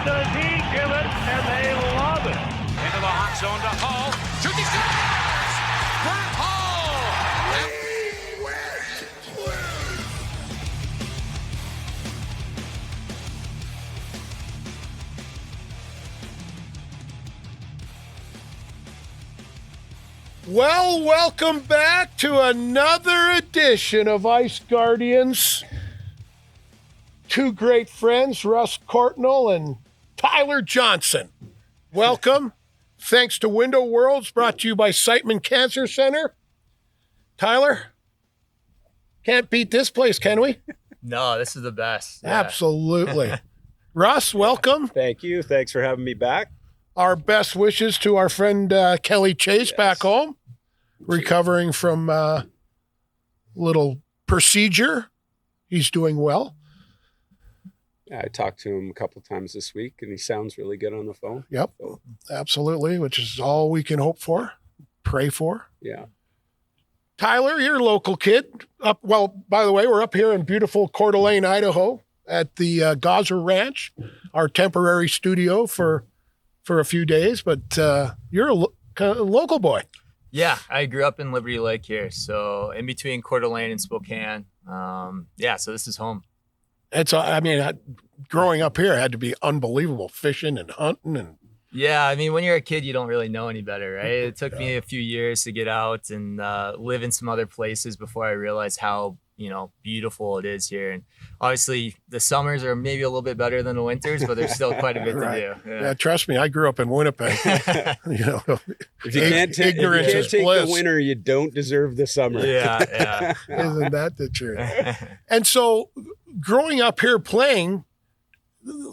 does he give it, and they love it. Into the hot zone to Hull. Shooting stars! Brett Hull! Well, welcome back to another edition of Ice Guardians. Two great friends, Russ Courtnall and Tyler Johnson. Welcome. Thanks to Window Worlds, brought to you by Siteman Cancer Center. Tyler, can't beat this place, can we? No, this is the best. Yeah. Absolutely. Russ, welcome. Thank you. Thanks for having me back. Our best wishes to our friend Kelly Chase back home, recovering from a little procedure. He's doing well. I talked to him a couple times this week, and he sounds really good on the phone. Yep, So, absolutely, which is all we can hope for, pray for. yeah. Tyler, you're a local kid. Well, by the way, we're up here in beautiful Coeur d'Alene, Idaho at the Gozzer Ranch, our temporary studio for a few days, but you're a local boy. Yeah, I grew up in Liberty Lake here, so in between Coeur d'Alene and Spokane. So this is home. Growing up here had to be unbelievable, fishing and hunting and. Yeah, I mean, when you're a kid, you don't really know any better, right? It took me a few years to get out and live in some other places before I realized how, beautiful it is here. And obviously, the summers are maybe a little bit better than the winters, but there's still quite a bit to do. Yeah, trust me, I grew up in Winnipeg. If you can't take bliss. the winter, you don't deserve the summer. Yeah. Isn't that the truth? And so, growing up here playing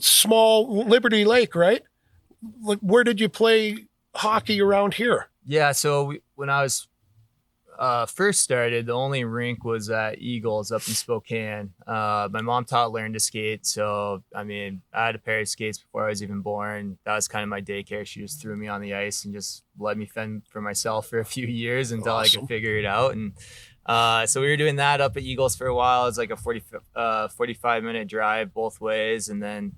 small Liberty Lake, right? Like, where did you play hockey around here? Yeah, so when I was first started, the only rink was at Eagles up in Spokane. My mom learned to skate, so I had a pair of skates before I was even born. That was kind of my daycare. She just threw me on the ice and just let me fend for myself for a few years until Awesome. I could figure it out. And so we were doing that up at Eagles for a while. It was like a 45-minute drive both ways, and then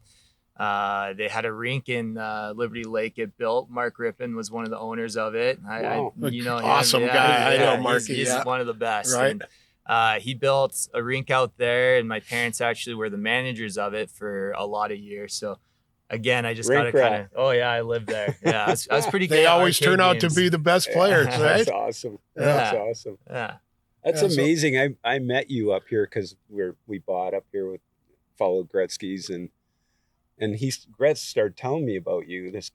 they had a rink in Liberty Lake it built. Mark Rippon was one of the owners of it. Wow. Awesome guy. I know Marky. He's one of the best. Right. And, he built a rink out there, and my parents actually were the managers of it for a lot of years. So again, I just got to kind of, I lived there. Yeah, I was pretty good. They at always arcade turn out games. to be the best players, right? That's awesome. That's awesome. Yeah. That's Yeah, so- amazing. I met you up here because we bought up here followed Gretzky's and Gretz started telling me about you, this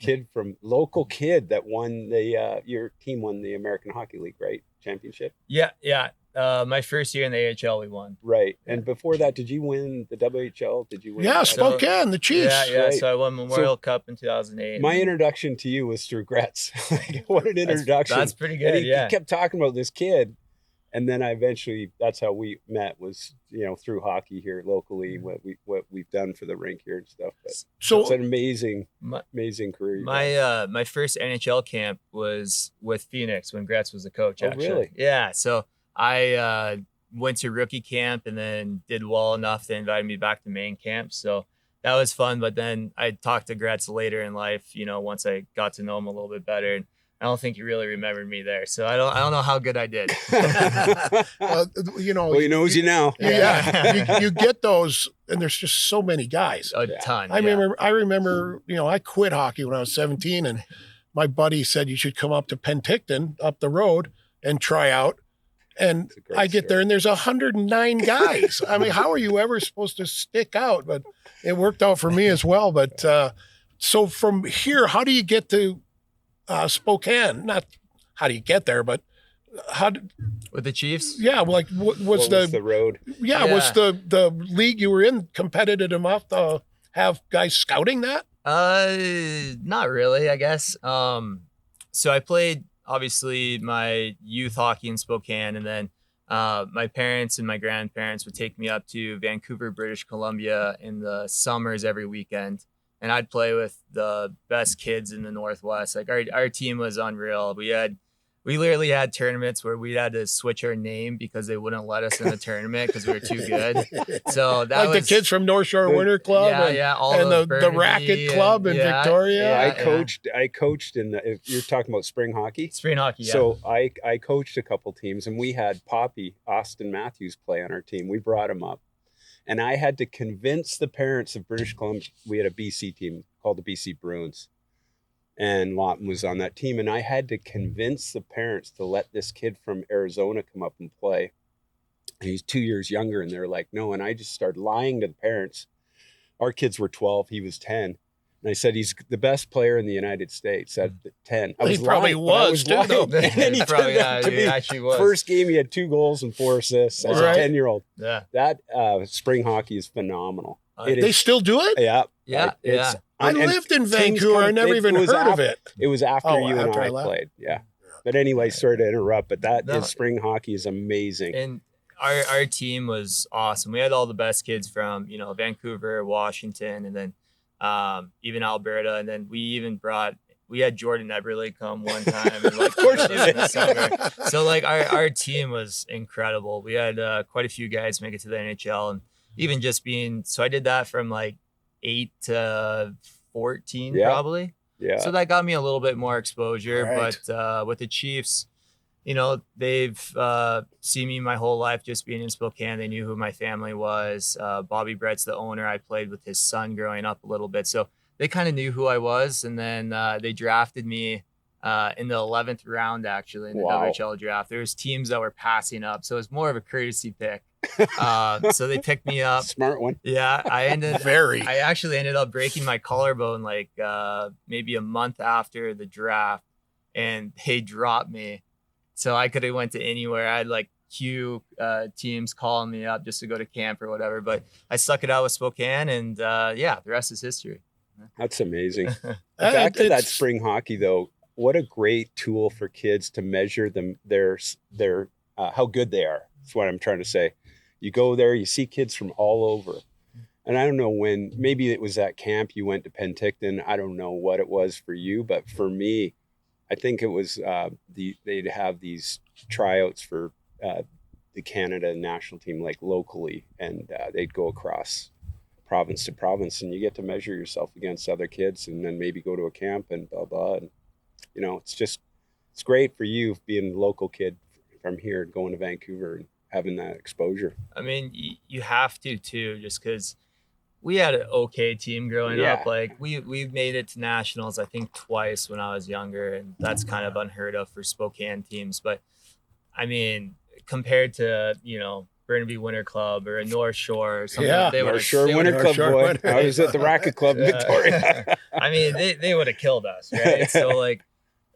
local kid that won your team won the American Hockey League, right? Championship? Yeah. My first year in the AHL, we won. Right. And before that, did you win the WHL? Did you win? Yeah, that? Spokane, the Chiefs. Yeah. Right. So I won Memorial Cup in 2008. My introduction to you was through Gretz. What an introduction. That's pretty good. And he kept talking about this kid. And then that's how we met was, through hockey here locally, what we've done for the rink here and stuff. But So it's an amazing career. My first NHL camp was with Phoenix when Gretz was the coach. Oh, actually. really? Yeah. So I went to rookie camp and then did well enough they invited me back to main camp. So that was fun. But then I talked to Gretz later in life, once I got to know him a little bit better. And I don't think he really remembered me there. So I don't know how good I did. Well, he knows you now. Yeah, you get those, and there's just so many guys. A ton. I remember, I quit hockey when I was 17, and my buddy said you should come up to Penticton up the road and try out. And I get there, and there's 109 guys. I mean, how are you ever supposed to stick out? But it worked out for me as well. But so from here, how do you get to Spokane? Not how do you get there, but with the Chiefs? Yeah, like what was the road? Yeah, was the league you were in competitive enough to have guys scouting that? Not really, I guess. So I played obviously my youth hockey in Spokane, and then my parents and my grandparents would take me up to Vancouver, British Columbia in the summers every weekend. And I'd play with the best kids in the Northwest. Like our team was unreal. We had we literally had tournaments where we had to switch our name because they wouldn't let us in the tournament because we were too good. So that like was the kids from North Shore Winter Club, all and the Burnaby Racket Club in Victoria. I coached in the. If you're talking about spring hockey. Spring hockey. Yeah. So I coached a couple teams, and we had Poppy Austin Matthews play on our team. We brought him up, and I had to convince the parents of British Columbia. We had a BC team called the BC Bruins. And Lawton was on that team. And I had to convince the parents to let this kid from Arizona come up and play. And he's 2 years younger. And they're like, no. And I just started lying to the parents. Our kids were 12. He was 10. And I said, he's the best player in the United States at 10. I was he probably lying, was, too, though. And then he probably, turned out to be, actually was. first game, he had 2 goals and 4 assists as a 10-year-old. Yeah. That spring hockey is phenomenal. They still do it? Yeah. Yeah. I lived in Vancouver. I never even heard of it. It was after you and I left. played. Yeah. But anyway, sorry to interrupt, but that spring hockey is amazing. And our team was awesome. We had all the best kids from, Vancouver, Washington, and then even Alberta. And then we had Jordan Eberle come one time. And, Of course you in the summer. So our team was incredible. We had quite a few guys make it to the NHL, and even just so I did that from 8 to 14 probably. Yeah. So that got me a little bit more exposure. Right. But with the Chiefs, they've seen me my whole life just being in Spokane. They knew who my family was. Bobby Brett's the owner. I played with his son growing up a little bit. So they kind of knew who I was. And then they drafted me in the 11th round, actually, in the WHL draft. There was teams that were passing up. So it was more of a courtesy pick. So they picked me up. Smart one. Yeah, I actually ended up breaking my collarbone maybe a month after the draft, and they dropped me. So I could have went to anywhere. I had Q teams calling me up just to go to camp or whatever. But I stuck it out with Spokane, and the rest is history. That's amazing. Back to that spring hockey though. What a great tool for kids to measure their how good they are. That's what I'm trying to say. You go there, you see kids from all over. And I don't know when, maybe it was at camp, you went to Penticton. I don't know what it was for you, but for me, I think it was they'd have these tryouts for the Canada national team, locally, and they'd go across province to province, and you get to measure yourself against other kids, and then maybe go to a camp and blah, blah. And, it's great for you being a local kid from here, going to Vancouver and having that exposure. I mean, you have to too, just because we had an okay team growing up. We made it to nationals, I think, twice when I was younger, and that's kind of unheard of for Spokane teams. But I mean, compared to Burnaby Winter Club or a North Shore or something, they would North Shore Winter Club, boy. I was at the Racket Club in Victoria. I mean, they would have killed us, right? So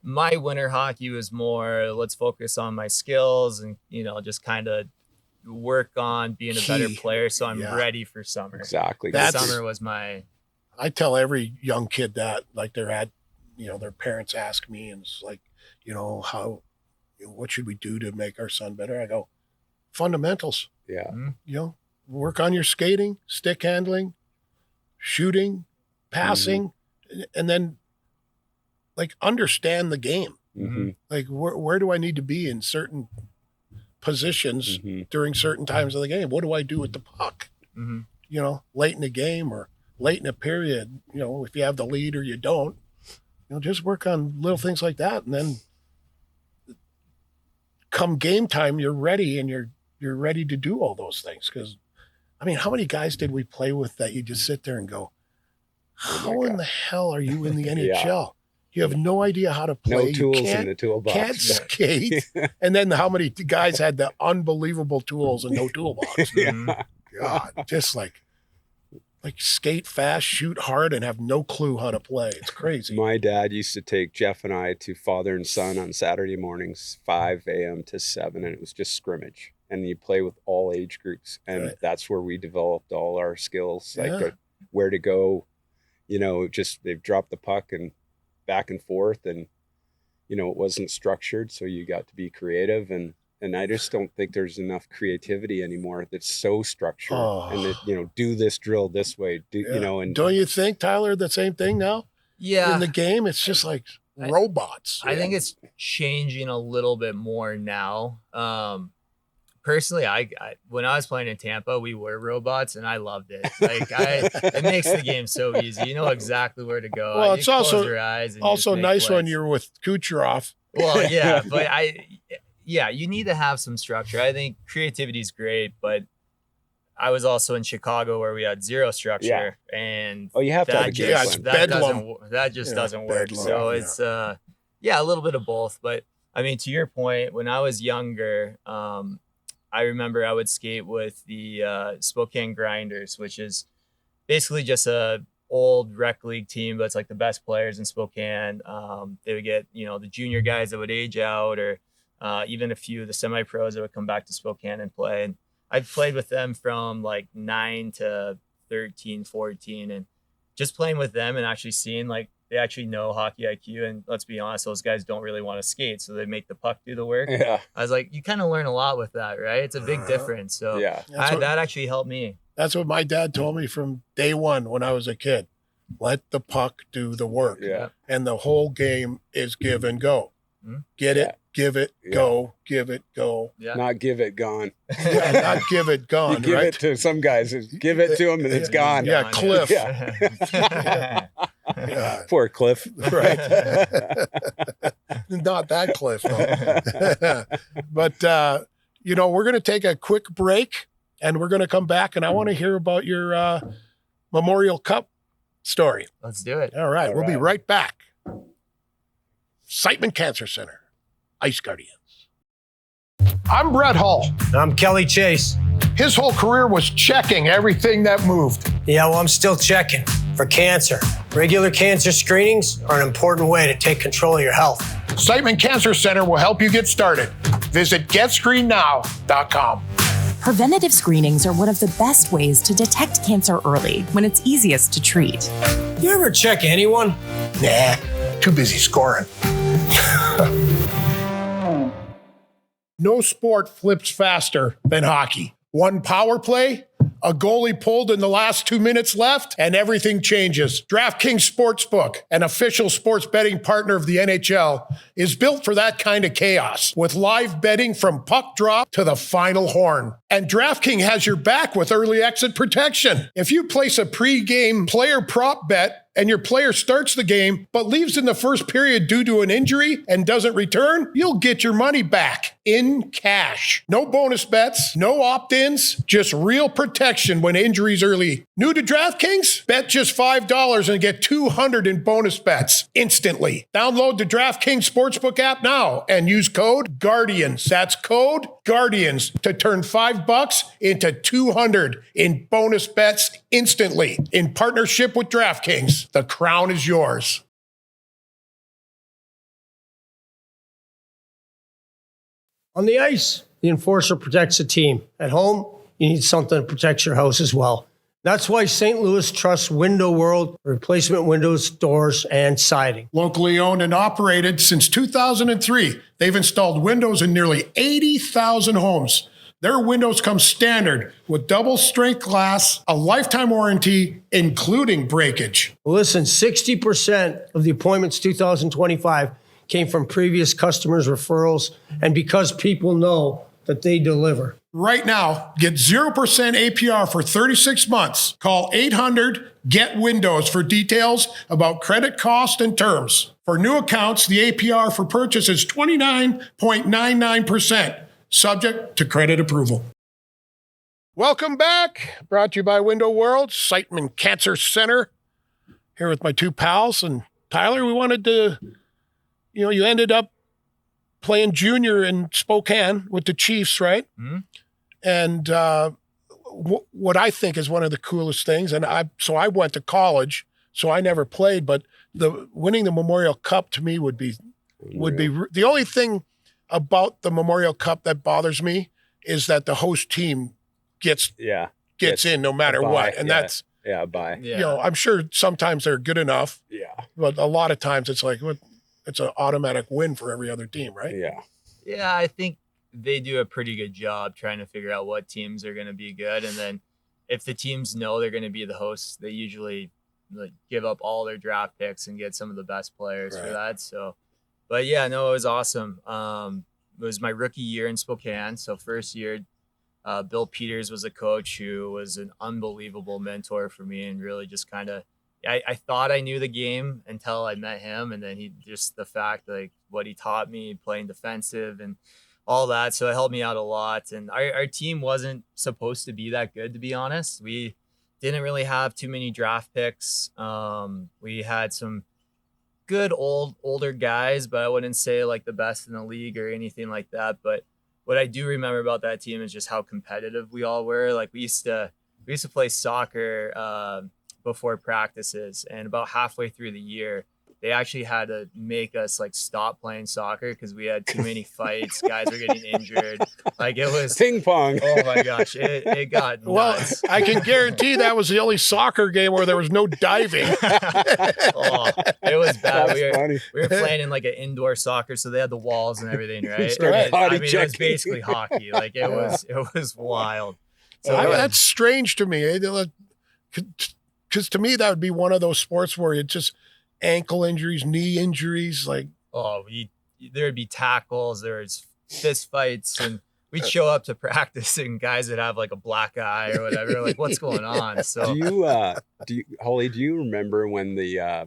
my winter hockey was more, let's focus on my skills and, just kind of work on being a better player. So I'm ready for summer. Exactly. Summer was I tell every young kid that, their parents ask me, and it's what should we do to make our son better? I go, fundamentals. Yeah. Mm-hmm. Work on your skating, stick handling, shooting, passing, and then understand the game. Mm-hmm. Where do I need to be in certain positions during certain times of the game? What do I do with the puck? Late in the game or late in a period, if you have the lead or you don't, just work on little things like that. And then come game time, you're ready, and you're ready to do all those things. Because, I mean, how many guys did we play with that you just sit there and go, how in the hell are you in the NHL? You have no idea how to play. No tools in the toolbox. Can't skate. And then how many guys had the unbelievable tools and no toolbox? God, just like skate fast, shoot hard, and have no clue how to play. It's crazy. My dad used to take Jeff and I to father and son on Saturday mornings, 5 a.m. to 7, and it was just scrimmage. And you play with all age groups. And that's where we developed all our skills, where to go. They've dropped the puck and back and forth, and it wasn't structured, so you got to be creative, and I just don't think there's enough creativity anymore that's so structured. And that do this drill this way, and don't you think, Tyler, the same thing now? Yeah, in the game, it's just robots. I think it's changing a little bit more now. Personally, I when I was playing in Tampa, we were robots, and I loved it. Like, it makes the game so easy. You know exactly where to go. Well, you it's also your eyes and also nice when plays. you're with Kucherov. Well, yeah, but you need to have some structure. I think creativity is great, but I was also in Chicago where we had zero structure, and you have to have a game plan. That just doesn't work. bedlam. So it's a little bit of both. But I mean, to your point, when I was younger, I remember I would skate with the Spokane Grinders, which is basically just a old rec league team, but it's like the best players in Spokane. They would get, the junior guys that would age out, or even a few of the semi-pros that would come back to Spokane and play. And I've played with them from like 9 to 13, 14, and just playing with them and actually seeing like they actually know hockey IQ. And let's be honest, those guys don't really want to skate, so they make the puck do the work. Yeah. I was like, you kind of learn a lot with that, right? It's a big difference. So that actually helped me. That's what my dad told me from day one when I was a kid. Let the puck do the work. Yeah. And the whole game is give and go. Mm-hmm. Get it, give it, go, give it, go. Yeah. Not give it gone. Yeah, not give it gone, You give right? it to some guys. Give it to them and it's gone. Yeah, Cliff. Yeah. Yeah. Poor Cliff. Right. Not that Cliff, though. But, we're going to take a quick break, and we're going to come back, and I want to hear about your Memorial Cup story. Let's do it. All right. We'll be right back. Siteman Cancer Center, Ice Guardians. I'm Brett Hull. I'm Kelly Chase. His whole career was checking everything that moved. Yeah, well, I'm still checking for cancer. Regular cancer screenings are an important way to take control of your health. Siteman Cancer Center will help you get started. Visit GetScreenedNow.com. Preventative screenings are one of the best ways to detect cancer early when it's easiest to treat. You ever check anyone? Nah, too busy scoring. No sport flips faster than hockey. One power play, a goalie pulled in the last 2 minutes left, and everything changes. DraftKings Sportsbook, an official sports betting partner of the NHL, is built for that kind of chaos, with live betting from puck drop to the final horn. And DraftKings has your back with early exit protection. If you place a pre-game player prop bet and your player starts the game but leaves in the first period due to an injury and doesn't return, you'll get your money back in cash. No bonus bets, no opt-ins, just real protection when injuries early. New to DraftKings? Bet just $5 and get $200 in bonus bets instantly. Download the DraftKings Sportsbook app now and use code GUARDIANS. That's code GUARDIANS to turn $5 into $200 in bonus bets instantly. In partnership with DraftKings, the crown is yours. On the ice, the enforcer protects the team. At home, you need something to protect your house as well. That's why St. Louis trusts Window World for replacement windows, doors, and siding. Locally owned and operated since 2003, they've installed windows in nearly 80,000 homes. Their windows come standard with double strength glass, a lifetime warranty, including breakage. Listen, 60% of the appointments 2025 came from previous customers' referrals, and because people know that they deliver. Right now, get 0% APR for 36 months. Call 800-GET-WINDOWS for details about credit cost and terms. For new accounts, the APR for purchase is 29.99%, subject to credit approval. Welcome back. Brought to you by Window World, Siteman Cancer Center. Here with my two pals. And Tyler, we wanted to, you ended up playing junior in Spokane with the Chiefs, right? Mm-hmm. And what I think is one of the coolest things, and I went to college, so I never played, but winning the Memorial Cup to me would be the only thing about the Memorial Cup that bothers me is that the host team gets in no matter what, and that's bye. Yeah. I'm sure sometimes they're good enough, but a lot of times it's like it's an automatic win for every other team, right? Yeah, I think they do a pretty good job trying to figure out what teams are going to be good. And then if the teams know they're going to be the hosts, they usually like give up all their draft picks and get some of the best players for that. So, but yeah, no, it was awesome. It was my rookie year in Spokane. So first year, Bill Peters was a coach who was an unbelievable mentor for me, and really just kind of, I thought I knew the game until I met him. And then the fact, like what he taught me playing defensive and all that. So it helped me out a lot. And our team wasn't supposed to be that good, to be honest. We didn't really have too many draft picks. We had some good older guys, but I wouldn't say like the best in the league or anything like that. But what I do remember about that team is just how competitive we all were. Like we used to play soccer before practices, and about halfway through the year, they actually had to make us like stop playing soccer because we had too many fights. Guys were getting injured. Like it was ping pong. Oh my gosh, it got nuts. Well, I can guarantee that was the only soccer game where there was no diving. Oh, it was bad. That's funny. We were playing in like an indoor soccer, so they had the walls and everything, right? Right. I mean, it was basically hockey. Like it was wild. So That's strange to me. Because to me, that would be one of those sports where it's just ankle injuries, knee injuries, like there'd be tackles, there's fist fights, and we'd show up to practice and guys would have like a black eye or whatever. Like, what's going on? So Hully, do you remember when the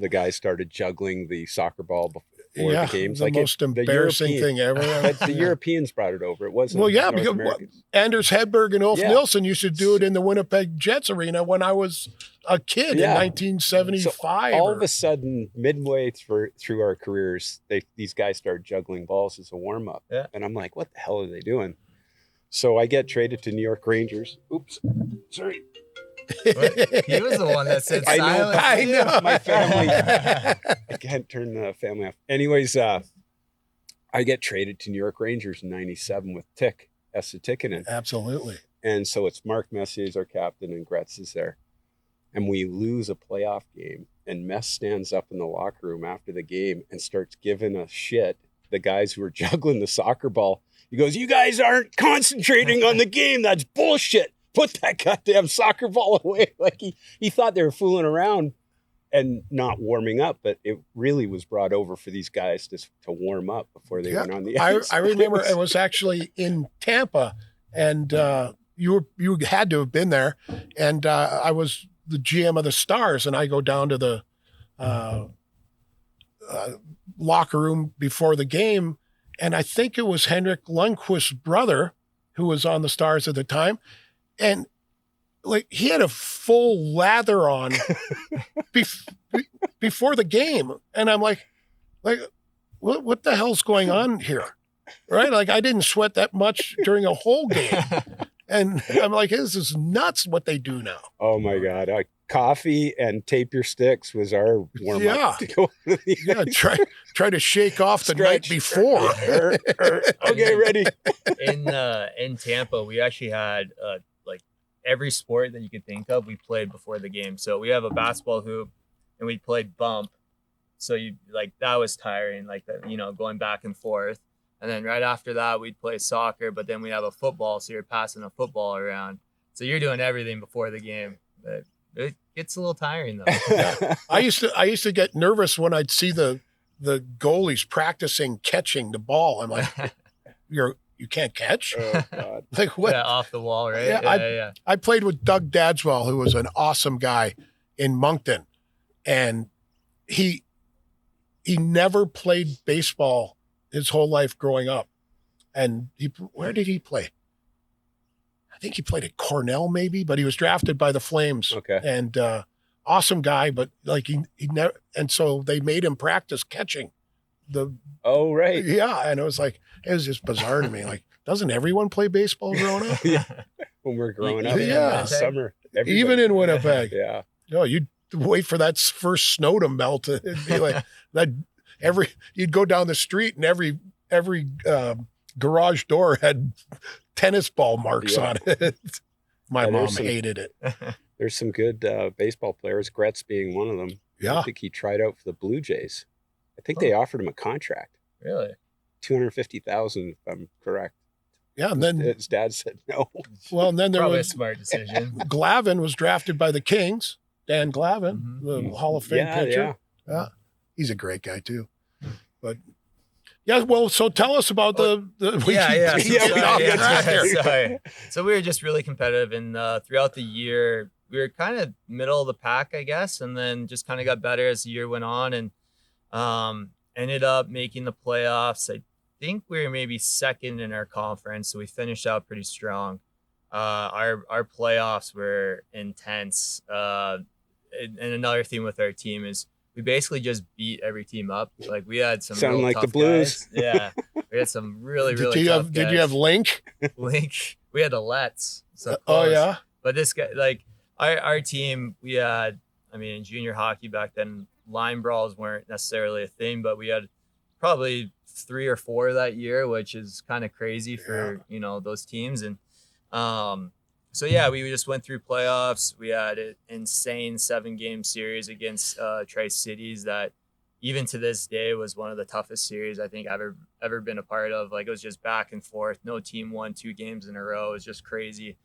guys started juggling the soccer ball before the games? The most embarrassing thing ever. But the Europeans brought it over. It wasn't. Well, yeah, North because Americans. Anders Hedberg and Ulf Nilsson used to do it in the Winnipeg Jets arena when I was a kid in 1975. So all of a sudden, midway through our careers, these guys started juggling balls as a warm up, and I'm like, what the hell are they doing? So I get traded to New York Rangers. Oops, sorry. He was the one that said silence. I know. My family. I can't turn the family off. Anyways, I get traded to New York Rangers in '97 with Esa Tikkanen. Absolutely. And so it's Mark Messier's our captain and Gretz is there. And we lose a playoff game. And Mess stands up in the locker room after the game and starts giving us shit. The guys who were juggling the soccer ball. He goes, "You guys aren't concentrating on the game. That's bullshit. Put that goddamn soccer ball away." Like he thought they were fooling around and not warming up, but it really was brought over for these guys to warm up before they went on the ice. I remember it was actually in Tampa, and you had to have been there, and I was the GM of the Stars, and I go down to the locker room before the game, and I think it was Henrik Lundqvist's brother who was on the Stars at the time. And like he had a full lather on before the game, and I'm like, what the hell's going on here, right? Like I didn't sweat that much during a whole game, and I'm like, this is nuts what they do now. Oh my God! Coffee and tape your sticks was our warm up. To go to the ice. Try to shake off the night before. Okay, ready. In Tampa, we actually had every sport that you could think of, we played before the game. So we have a basketball hoop and we played bump. So that was tiring, like that, going back and forth. And then right after that, we'd play soccer, but then we have a football. So you're passing a football around. So you're doing everything before the game. But it gets a little tiring though. I used to get nervous when I'd see the goalies practicing catching the ball. I'm like, you can't catch? Oh, God. Like what? Yeah, off the wall, right? Yeah, I played with Doug Dadswell, who was an awesome guy in Moncton, and he never played baseball his whole life growing up. And where did he play? I think he played at Cornell, maybe, but he was drafted by the Flames. Okay. And awesome guy, but like he never. And so they made him practice catching. Oh, right. Yeah, and it was just bizarre to me. Like, doesn't everyone play baseball growing up? Yeah. When we're growing up, Yeah. summer, everybody. Even in Winnipeg. Yeah. No, you'd wait for that first snow to melt. It'd be like that. You'd go down the street and every garage door had tennis ball marks on it. My mom hated it. There's some good baseball players, Gretz being one of them. Yeah. I think he tried out for the Blue Jays. I think they offered him a contract. Really? $250,000, if I'm correct. Yeah, and then his dad said no. Well, and then there Probably was a smart decision. Glavin was drafted by the Kings, Dan Glavin, the Hall of Fame pitcher. Yeah. He's a great guy too. But yeah, well, so tell us about Sorry. So we were just really competitive, and throughout the year, we were kind of middle of the pack, I guess, and then just kind of got better as the year went on, and ended up making the playoffs. I think we were maybe second in our conference, so we finished out pretty strong. Our playoffs were intense. And another theme with our team is we basically just beat every team up. Like we had some sound real like tough the Blues. Guys. Yeah, we had some really tough guys. Did you have Link? Link. We had the Let's. So oh yeah. But this guy, like our team, we had. I mean, in junior hockey back then, line brawls weren't necessarily a thing, but we had probably 3 or 4 that year, which is kind of crazy for those teams. And so yeah, we just went through playoffs. We had an insane 7-game series against Tri-Cities that even to this day was one of the toughest series I think ever been a part of. Like it was just back and forth. No team won 2 games in a row. It was just crazy.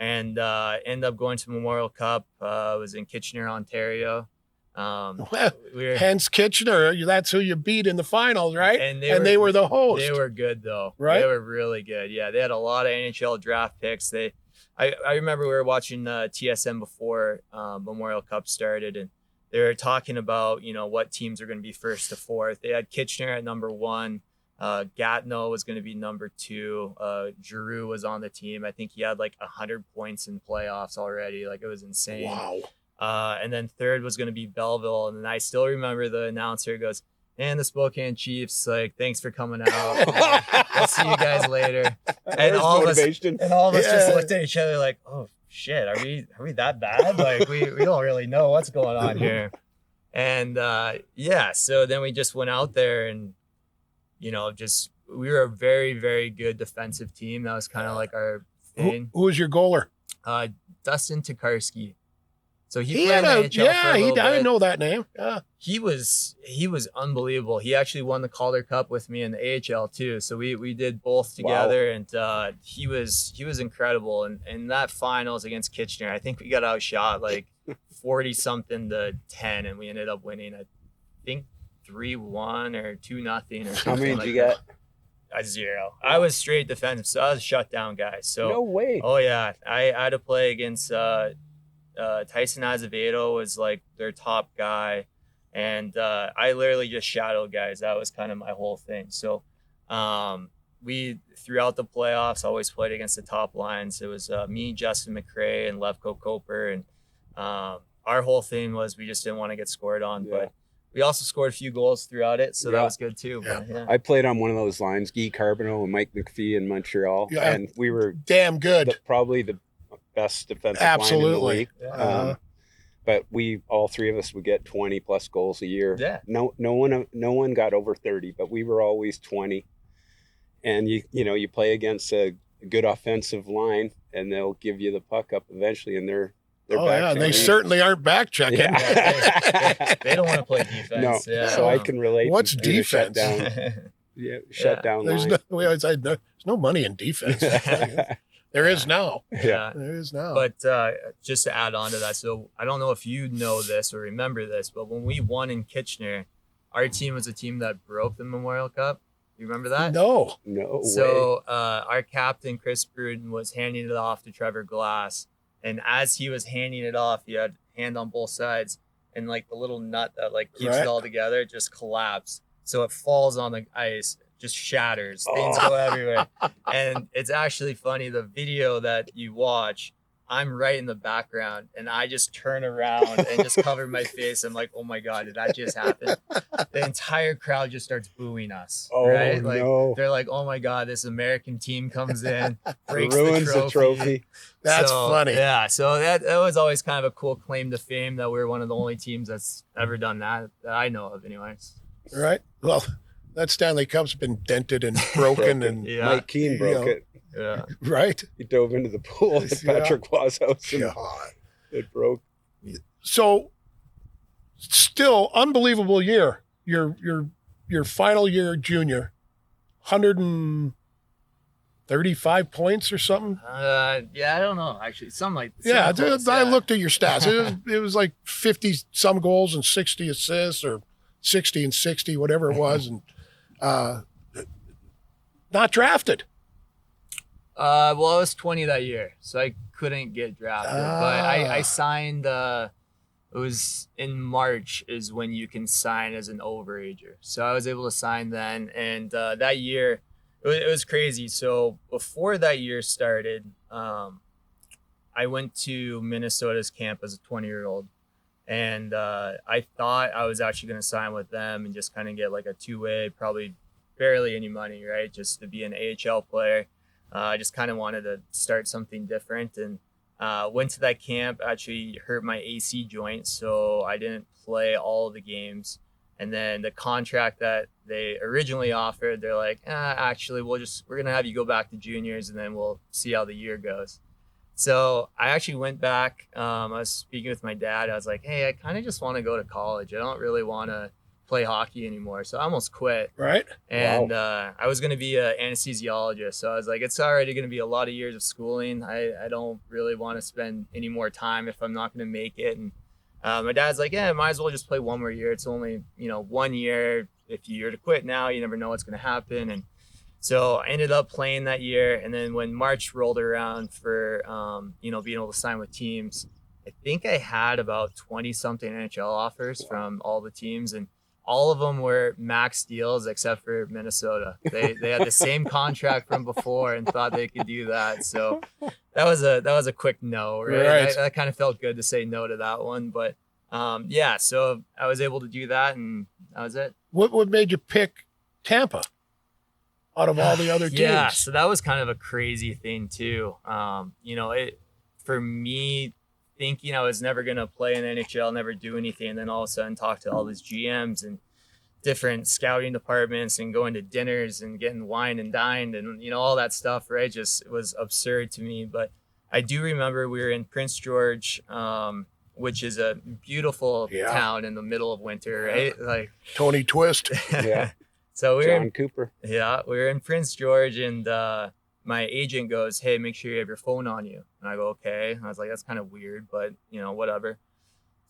And ended up going to Memorial Cup. Was in Kitchener, Ontario. Hence Kitchener. That's who you beat in the finals, right? And they were the host. They were good though. Right? They were really good. Yeah, they had a lot of NHL draft picks. I remember we were watching TSN before Memorial Cup started, and they were talking about what teams are going to be first to fourth. They had Kitchener at number 1. Gatineau was going to be number 2. Giroux was on the team. I think he had like 100 points in playoffs already. Like it was insane. Wow. And then 3rd was going to be Belleville. And I still remember the announcer goes, and the Spokane Chiefs, like, thanks for coming out. I'll see you guys later. And all of us just looked at each other like, oh shit, are we that bad? Like we don't really know what's going on here. And so then we just went out there and we were a very, very good defensive team. That was kind of like our thing. Who was your goaler? Dustin Tokarski. So he played in the NHL for a little bit. I didn't know that name. Yeah. He was unbelievable. He actually won the Calder Cup with me in the AHL too. So we did both together. Wow. And he was incredible. And in that finals against Kitchener, I think we got outshot like 40 something to 10, and we ended up winning, I think 3-1 or 2-0 or something. How many did like you get? 0. I was straight defensive, so I was a shutdown guy. So no way. Oh yeah, I had to play against Tyson Azevedo was like their top guy, and I literally just shadowed guys. That was kind of my whole thing. So we throughout the playoffs always played against the top lines. It was me, Justin McRae, and Levko Koper, and our whole thing was we just didn't want to get scored on, but we also scored a few goals throughout it, so that was good too. Yeah. But, I played on one of those lines, Guy Carbonneau and Mike McPhee in Montreal, and we were damn good. Probably the best defensive line in the league. Yeah. But we, all 3 of us, would get 20 plus goals a year. Yeah. No one got over 30, but we were always 20. And you play against a good offensive line, and they'll give you the puck up eventually, and they're back. And they certainly aren't back checking. Yeah. They don't want to play defense. No. Yeah. So I can relate. What's to the defense? Shutdown There's line. there's no money in defense. There is now. Yeah. There is now. But just to add on to that, so I don't know if you know this or remember this, but when we won in Kitchener, our team was a team that broke the Memorial Cup. You remember that? No way. So our captain, Chris Bruden, was handing it off to Trevor Glass. And as he was handing it off, he had hand on both sides. And like the little nut that like keeps it all together just collapsed. So it falls on the ice, just shatters. Things go everywhere. And it's actually funny, the video that you watch, I'm right in the background and I just turn around and just cover my face. I'm like, oh my God, did that just happen? The entire crowd just starts booing us. Right? Like, no. They're like, oh my God, this American team comes in, breaks ruins the trophy. That's funny. Yeah. So that was always kind of a cool claim to fame that we're one of the only teams that's ever done that I know of anyways. Right. Well, that Stanley Cup's been dented and broken and Mike Keane broke it. Yeah. Right. He dove into the pool at Patrick Waugh's house and it broke. So still unbelievable year. Your final year junior, 100 and 35 points or something. Yeah, I don't know. Actually, something like Yeah, close, I yeah. looked at your stats. It was like 50 some goals and 60 assists, or 60 and 60, whatever it was, and not drafted. Well, I was 20 that year, so I couldn't get drafted. But I signed. It was in March is when you can sign as an overager. So I was able to sign then, and that year it was crazy. So before that year started, I went to Minnesota's camp as a 20-year-old, and I thought I was actually going to sign with them and just kind of get like a two-way, probably barely any money, right? Just to be an AHL player. I just kind of wanted to start something different, and went to that camp, actually hurt my AC joint, so I didn't play all of the games. And then the contract that they originally offered, they're like, actually, we're going to have you go back to juniors, and then we'll see how the year goes. So I actually went back. I was speaking with my dad. I was like, hey, I kind of just want to go to college. I don't really want to play hockey anymore. So I almost quit. Right. And I was going to be an anesthesiologist. So I was like, it's already going to be a lot of years of schooling. I don't really want to spend any more time if I'm not going to make it. And my dad's like, yeah, might as well just play one more year. It's only, 1 year. If you're to quit now, you never know what's going to happen. And so I ended up playing that year. And then when March rolled around for, being able to sign with teams, I think I had about 20 something NHL offers from all the teams. And all of them were max deals except for Minnesota. They had the same contract from before and thought they could do that. So that was a quick no, right? That kind of felt good to say no to that one. But so I was able to do that, and that was it. What made you pick Tampa out of all the other teams? Yeah, so that was kind of a crazy thing too. For me, thinking I was never going to play in the NHL, never do anything, and then all of a sudden talk to all these GMs and different scouting departments and going to dinners and getting wine and dined and, all that stuff, right? Just, it was absurd to me. But I do remember we were in Prince George, which is a beautiful town in the middle of winter, right? Like Tony Twist. Yeah. So we Jon Cooper. Yeah, we were in Prince George, and my agent goes, hey, make sure you have your phone on you. And I go, okay. And I was like, that's kind of weird, but, whatever.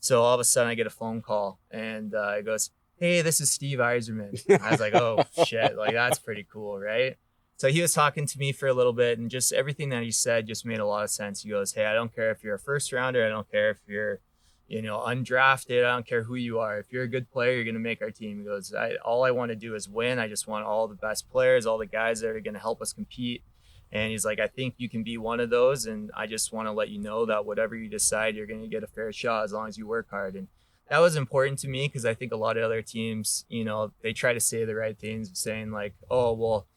So all of a sudden I get a phone call, and it goes, hey, this is Steve Yzerman. I was like, oh, shit. Like, that's pretty cool, right? So he was talking to me for a little bit, and just everything that he said just made a lot of sense. He goes, hey, I don't care if you're a first rounder. I don't care if you're, undrafted. I don't care who you are. If you're a good player, you're going to make our team. He goes, all I want to do is win. I just want all the best players, all the guys that are going to help us compete. And he's like, I think you can be one of those. And I just want to let you know that whatever you decide, you're going to get a fair shot as long as you work hard. And that was important to me, because I think a lot of other teams, they try to say the right things, saying like, oh, well,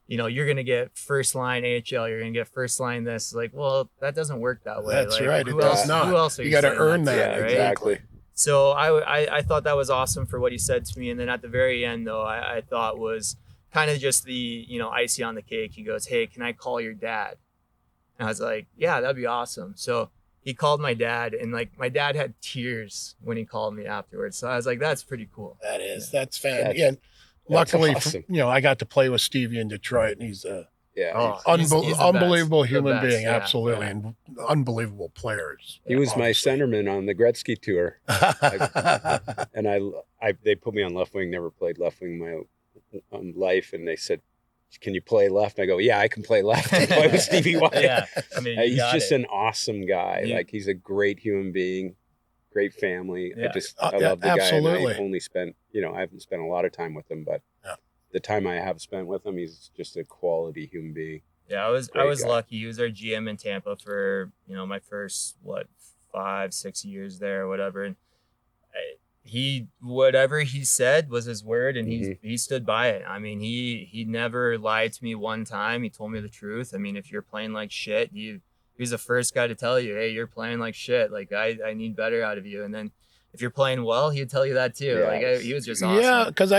you're going to get first line AHL, you're going to get first line this. Like, well, that doesn't work that way. That's like, right. Who It else, does not. Who else are you got to earn that. Yeah, right? exactly. So I thought that was awesome for what he said to me. And then at the very end, though, I thought was kind of just the, icing on the cake. He goes, hey, can I call your dad? And I was like, yeah, that'd be awesome. So he called my dad, and like my dad had tears when he called me afterwards. So I was like, that's pretty cool. That's fantastic. Yeah. Luckily, awesome. I got to play with Stevie in Detroit, and he's He's the unbelievable best. human The best, being. yeah. Absolutely. And unbelievable players. He was my centerman on the Gretzky tour. And they put me on left wing, never played left wing my life. And they said, can you play left? And I go, yeah, I can play left. I play with Stevie White. Yeah, I mean, He's just an awesome guy. Yeah. Like, he's a great human being, great family. Yeah. I love the guy. absolutely. And I only spent, I haven't spent a lot of time with him, but the time I have spent with him, he's just a quality human being. Yeah, I was Great guy. lucky. He was our GM in Tampa for, my first 5-6 years there or whatever. And whatever he said was his word, and he stood by it. I mean, he never lied to me one time. He told me the truth. I mean, if you're playing like shit, he's the first guy to tell you, hey, you're playing like shit. Like, I need better out of you. And then if you're playing well, he'd tell you that too. Yeah. Like, he was just awesome. Yeah, because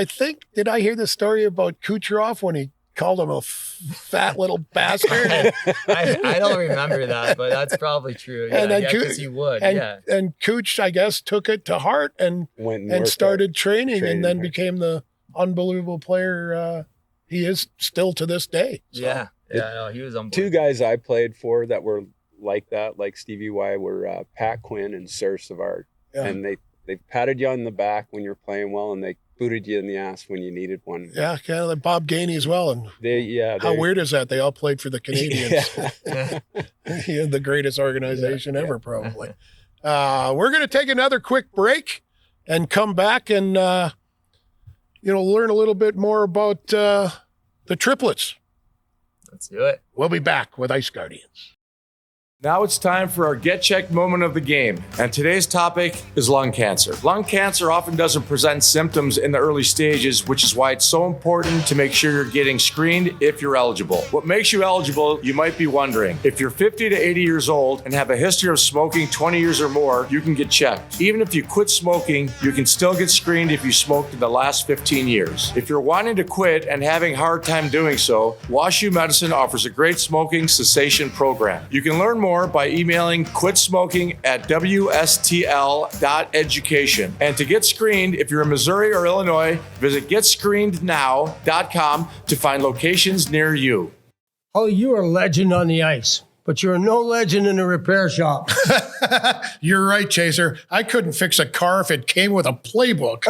did I hear the story about Kucherov when he called him a fat little bastard? I don't remember that, but that's probably true. Yeah, And then because he would. And Cooch, I guess, took it to heart and Went started training, training and then hard. became the unbelievable player he is still to this day. So. Yeah. Yeah, no, he was on board. Two guys I played for that were like that, like Stevie Y, were Pat Quinn and Sir Savard. Yeah. And they patted you on the back when you're playing well, and they booted you in the ass when you needed one. Yeah, kind of like Bob Gainey as well. And how weird is that? They all played for the Canadians. Yeah. The greatest organization ever, probably. We're going to take another quick break and come back and learn a little bit more about the triplets. Let's do it. We'll be back with Ice Guardians. Now it's time for our Get Checked moment of the game, and today's topic is lung cancer. Lung cancer often doesn't present symptoms in the early stages, which is why it's so important to make sure you're getting screened if you're eligible. What makes you eligible, you might be wondering. If you're 50 to 80 years old and have a history of smoking 20 years or more, you can get checked. Even if you quit smoking, you can still get screened if you smoked in the last 15 years. If you're wanting to quit and having a hard time doing so, WashU Medicine offers a great smoking cessation program. You can learn more by emailing quitsmoking@wstl.education. And to get screened, if you're in Missouri or Illinois, visit getscreenednow.com to find locations near you. Hully, you are a legend on the ice, but you're no legend in a repair shop. You're right, Chaser. I couldn't fix a car if it came with a playbook.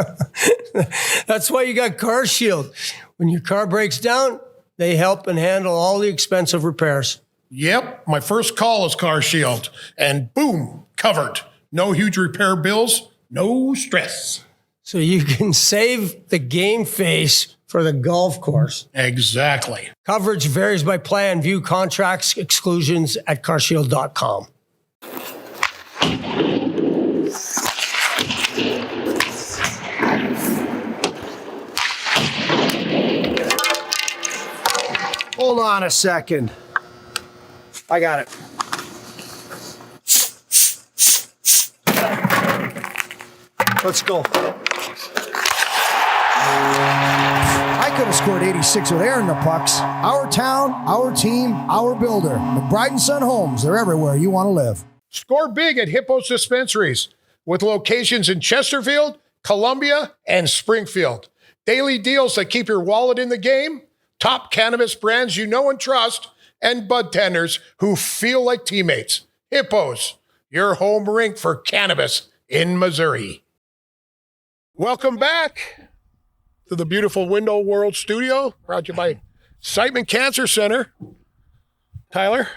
That's why you got Car Shield. When your car breaks down, they help and handle all the expensive repairs. Yep, my first call is Car Shield, and boom, covered. No huge repair bills, no stress. So you can save the game face for the golf course. Exactly. Coverage varies by plan. View contracts, exclusions at carshield.com. Hold on a second. I got it. Let's go. I could have scored 86 with air in the pucks. Our town, our team, our builder. McBride & Son Homes. They're everywhere you want to live. Score big at Hippos Dispensaries with locations in Chesterfield, Columbia, and Springfield. Daily deals that keep your wallet in the game. Top cannabis brands you know and trust. And bud tenders who feel like teammates. Hippos, your home rink for cannabis in Missouri. Welcome back to the beautiful Window World studio, brought to you by Siteman Cancer Center. Tyler,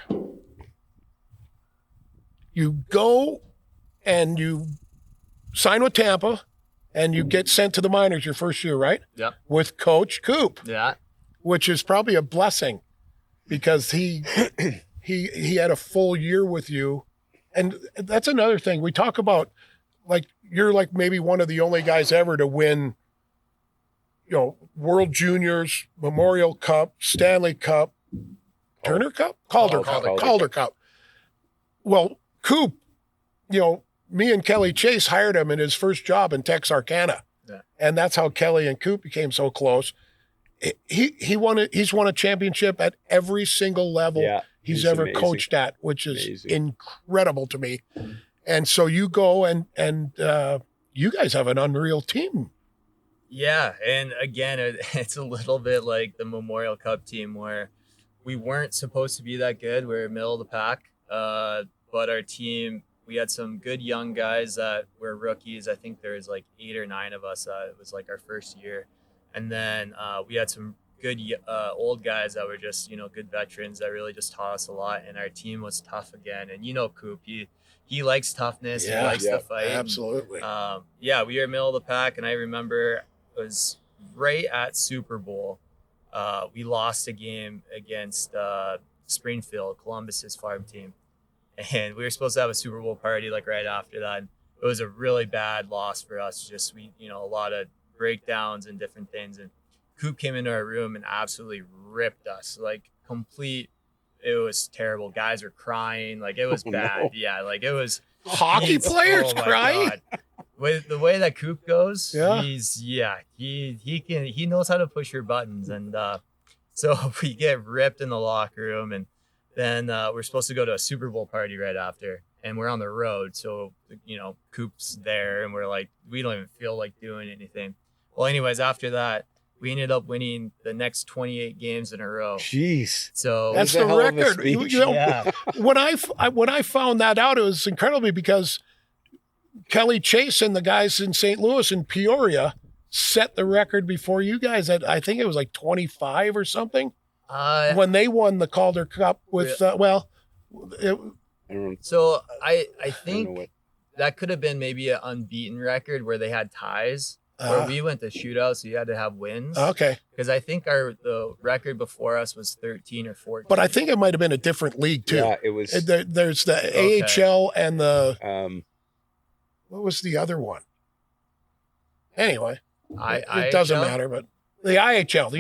you go and you sign with Tampa and you get sent to the minors your first year, right? Yep. With Coach Coop. Yeah. Which is probably a blessing. Because he had a full year with you. And that's another thing. We talk about, like, you're like maybe one of the only guys ever to win, World Juniors, Memorial Cup, Stanley Cup, Turner Cup? Calder Cup. Well, Coop, me and Kelly Chase hired him in his first job in Texarkana. Yeah. And that's how Kelly and Coop became so close. He's won a championship at every single level he's ever amazing. Coached at, which is incredible to me. And so you go and you guys have an unreal team. Yeah, and again, it's a little bit like the Memorial Cup team where we weren't supposed to be that good. We were middle of the pack, but our team, we had some good young guys that were rookies. I think there was like 8 or 9 of us. It was like our first year. And then we had some good old guys that were just, good veterans that really just taught us a lot. And our team was tough again. And Coop, he likes toughness. He likes to fight. Absolutely. And, we were middle of the pack. And I remember it was right at Super Bowl. We lost a game against Springfield, Columbus's farm team. And we were supposed to have a Super Bowl party like right after that. It was a really bad loss for us. Just, a lot of breakdowns and different things, and Coop came into our room and absolutely ripped us, like complete. It was terrible. Guys were crying, like it was bad. No. Yeah, like it was hockey players crying. With the way that Coop goes, he knows how to push your buttons, and so we get ripped in the locker room, and then we're supposed to go to a Super Bowl party right after. And we're on the road, so Coop's there, and we're like, we don't even feel like doing anything. Well, anyways, after that, we ended up winning the next 28 games in a row. Jeez. So That's a the hell of a record. speech. When I found that out, it was incredibly because Kelly Chase and the guys in St. Louis and Peoria set the record before you guys at, I think it was like 25 or something, when they won the Calder Cup with, I don't know. So I I don't think know what. that could have been maybe an unbeaten record where they had ties, where we went to shootouts, so you had to have wins. Okay. Because I think the record before us was 13 or 14. But I think it might have been a different league too. Yeah, it was. There's the Okay. AHL and the, what was the other one? Anyway, it doesn't IHL? matter, but the IHL, the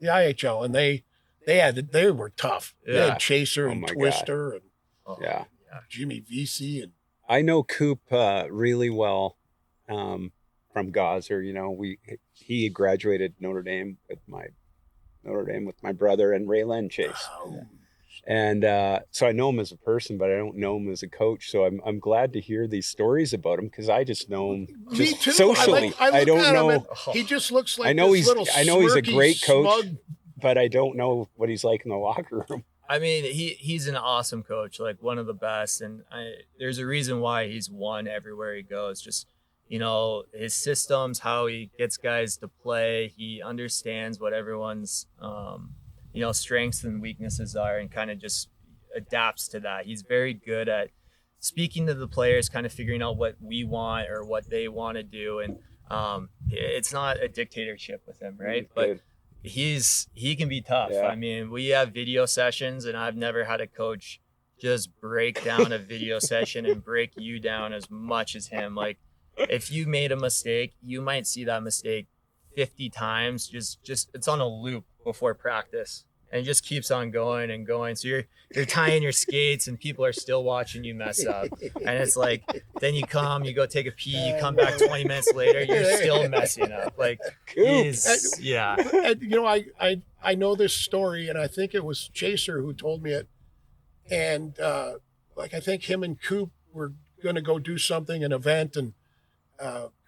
IHL, and they were tough. They Yeah. had Chaser Oh and my God. Twister and Yeah. Jimmy Vesey and I know Coop really well from Gozzer. You know, he graduated Notre Dame with my brother and Raylan Chase, and so I know him as a person, but I don't know him as a coach. So I'm glad to hear these stories about him because I just know him me just too. socially. I look don't at him know. and he just looks like I know this little I know he's a smirky, great coach, smug- but I don't know what he's like in the locker room. I mean, he's an awesome coach, like one of the best. And there's a reason why he's won everywhere he goes. Just, you know, his systems, how he gets guys to play. He understands what everyone's, you know, strengths and weaknesses are and kind of just adapts to that. He's very good at speaking to the players, kind of figuring out what we want or what they want to do. And it's not a dictatorship with him, right? But he can be tough. Yeah. I mean, we have video sessions and I've never had a coach just break down a video session and break you down as much as him. Like if you made a mistake, you might see that mistake 50 times. Just it's on a loop before practice and it just keeps on going and going. So you're tying your skates and people are still watching you mess up. And it's like, then you go take a pee, you come back 20 minutes later, you're still messing up. Like, yeah. And, you know, I know this story, and I think it was Chaser who told me it. And like I think him and Coop were going to go do something, an event, and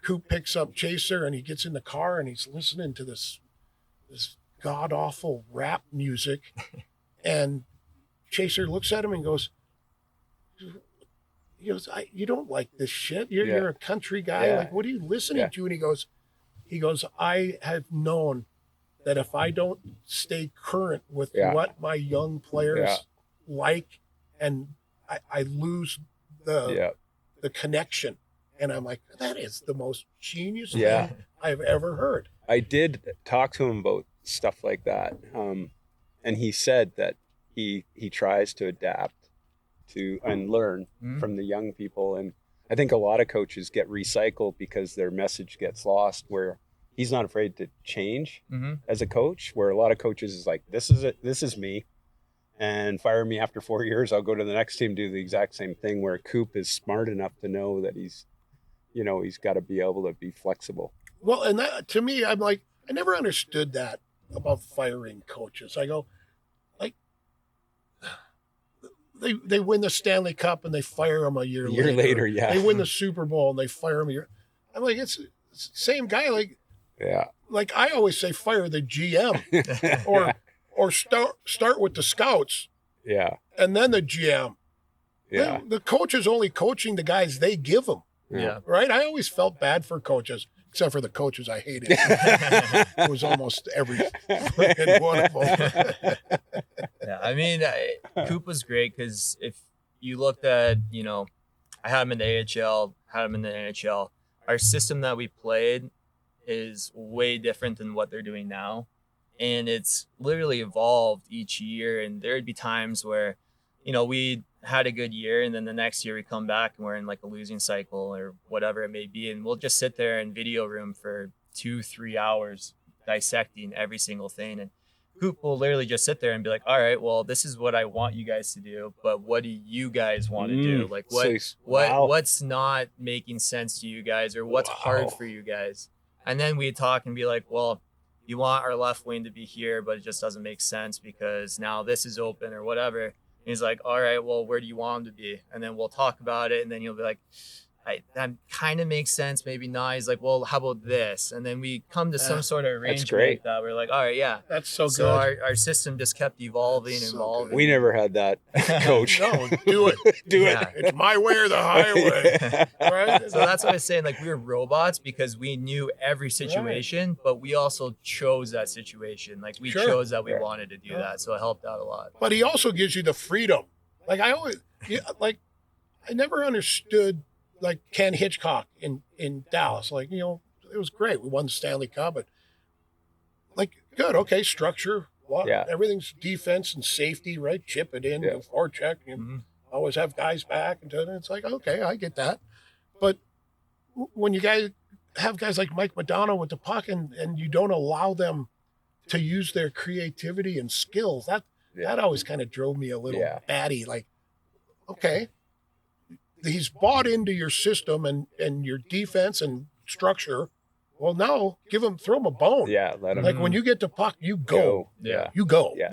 Coop picks up Chaser, and he gets in the car, and he's listening to this god awful rap music, and Chaser looks at him and goes, "You don't like this shit. You're a country guy. Yeah. Like, what are you listening to?" And he goes, "I have known that if I don't stay current with what my young players like, and I lose the connection." And I'm like, that is the most genius thing I've ever heard. I did talk to him about stuff like that, and he said that he tries to adapt to and learn from the young people. And I think a lot of coaches get recycled because their message gets lost, where he's not afraid to change as a coach, where a lot of coaches is like, this is it, this is me, and fire me after 4 years, I'll go to the next team, do the exact same thing, where Coop is smart enough to know that he's got to be able to be flexible. Well, and that, to me, I'm like, I never understood that about firing coaches. I go, like, they win the Stanley Cup and they fire them a year later. Yeah. They win the Super Bowl and they fire them a year. I'm like, it's the same guy. Like I always say, fire the GM or start with the scouts. Yeah. And then the GM. Yeah. The coach is only coaching the guys they give them. Yeah. Right? I always felt bad for coaches, except for the coaches I hated. It was almost every freaking one of them. Yeah, I mean, Coop was great because if you looked at, I had him in the AHL, had him in the NHL. Our system that we played is way different than what they're doing now. And it's literally evolved each year. And there'd be times where, we had a good year and then the next year we come back and we're in like a losing cycle or whatever it may be. And we'll just sit there in video room for 2-3 hours dissecting every single thing. And Coop will literally just sit there and be like, all right, well, this is what I want you guys to do, but what do you guys want to do? Like what's not making sense to you guys, or what's hard for you guys? And then we'd talk and be like, well, you want our left wing to be here, but it just doesn't make sense because now this is open or whatever. And he's like, all right, well, where do you want him to be? And then we'll talk about it. And then you'll be like, that kind of makes sense. Maybe not. He's like, well, how about this? And then we come to some sort of arrangement great. that we're like, all right, yeah. That's so So good. our system just kept evolving. We never had that, coach. No, do it. Do Yeah. it. It's my way or the highway. Right? So that's what I was saying. Like, we were robots because we knew every situation, but we also chose that situation. Like, we Sure. chose that we wanted to do that. So it helped out a lot. But he also gives you the freedom. Like I never understood like Ken Hitchcock in Dallas. Like, you know, it was great. We won the Stanley Cup, but like, good. Okay. Structure. Yeah. Everything's defense and safety, right? Chip it in, forecheck. You always have guys back. And it's like, okay, I get that. But when you guys have guys like Mike Modano with the puck and you don't allow them to use their creativity and skills, that always kind of drove me a little batty. Like, okay, he's bought into your system and your defense and structure. Well, now throw him a bone. Yeah, let him. Like when you get the puck, you go. Yeah. You go. Yeah.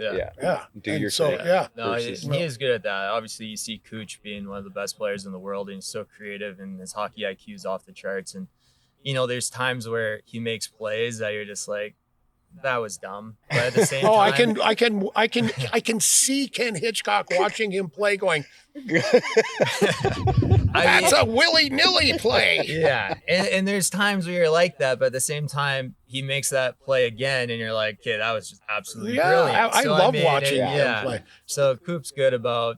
Do And your so, thing. yeah. No, he is good at that. Obviously, you see Cooch being one of the best players in the world, and he's so creative, and his hockey IQ is off the charts. And, you know, there's times where he makes plays that you're just like, that was dumb. But at the same time, I can see Ken Hitchcock watching him play going, that's a willy-nilly play. Yeah. And there's times where you're like that, but at the same time, he makes that play again, and you're like, kid, that was just absolutely brilliant. I love watching him yeah. play. So Coop's good about,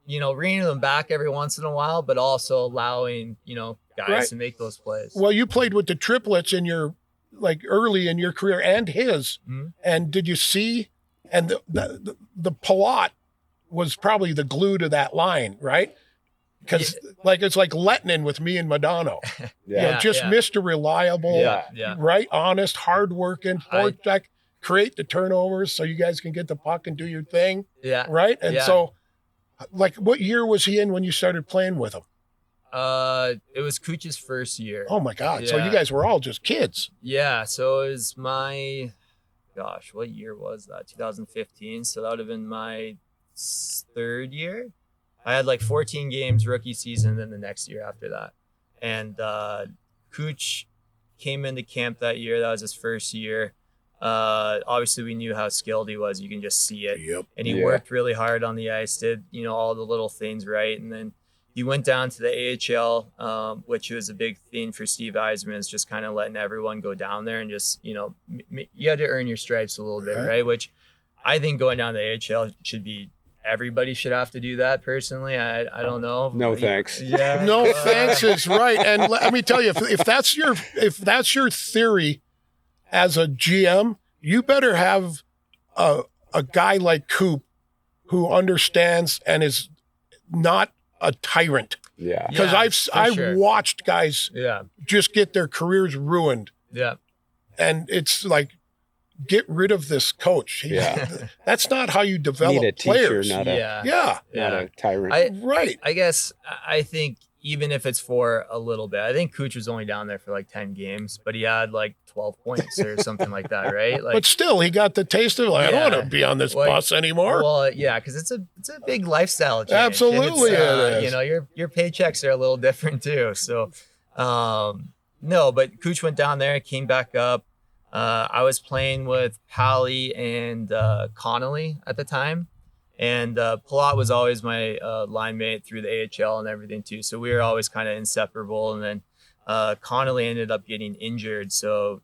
you know, reining them back every once in a while, but also allowing, you know, guys to make those plays. Well, you played with the triplets in your, like, early in your career and his. Mm-hmm. And did you see, and the Palat was probably the glue to that line, right? Because like it's like Lettinen with me and Modano. Mr. Reliable, right? Honest, hardworking, create the turnovers so you guys can get the puck and do your thing. Yeah. Right? And so, like, what year was he in when you started playing with him? It was Cooch's first year. Oh my God. So you guys were all just kids. Yeah. So it was what year was that? 2015. So that would have been my third year. I had like 14 games rookie season, then the next year after that. And Cooch came into camp that year. That was his first year. Obviously we knew how skilled he was. You can just see it. Yep. And he worked really hard on the ice, did, you know, all the little things right. And then he went down to the AHL, which was a big thing for Steve Yzerman, is just kind of letting everyone go down there and just, you know, you had to earn your stripes a little bit, right? Which I think going down to the AHL everybody should have to do that personally. I don't know. No thanks. Yeah. No thanks is right. And let me tell you, if that's your theory as a GM, you better have a guy like Coop who understands and is not a tyrant. Yeah. Because I've watched guys just get their careers ruined. Yeah. And it's like, get rid of this coach. That's not how you develop Need a players. teacher, not a tyrant. I guess I think even if it's for a little bit, I think Cooch was only down there for like 10 games, but he had like 12 points or something like that, right? Like, but still, he got the taste of like, I don't want to be on this bus anymore. Well, yeah, because it's a big lifestyle change. Absolutely, it is. You know, your paychecks are a little different too. So, no, but Cooch went down there, came back up. I was playing with Hully and Connolly at the time, and Palat was always my line mate through the AHL and everything too. So we were always kind of inseparable. And then Connolly ended up getting injured, so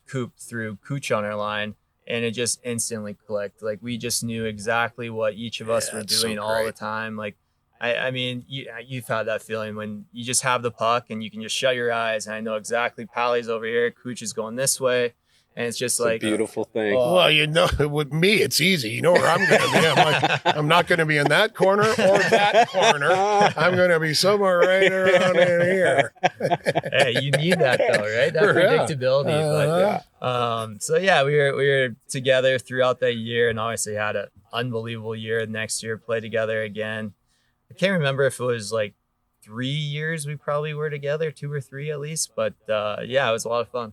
Coop threw Cooch on our line, and it just instantly clicked. Like we just knew exactly what each of us were doing all the time. Like I mean, you've had that feeling when you just have the puck and you can just shut your eyes and I know exactly Pally's over here, Cooch is going this way. And it's just like a beautiful thing. Well, you know, with me, it's easy. You know where I'm going to be. I'm like, I'm not going to be in that corner or that corner. I'm going to be somewhere right around in here. Hey, you need that though, right? That predictability. So yeah, we were together throughout that year, and obviously had an unbelievable year. Next year, play together again. I can't remember if it was like 3 years we probably were together, 2 or 3 at least. But yeah, it was a lot of fun.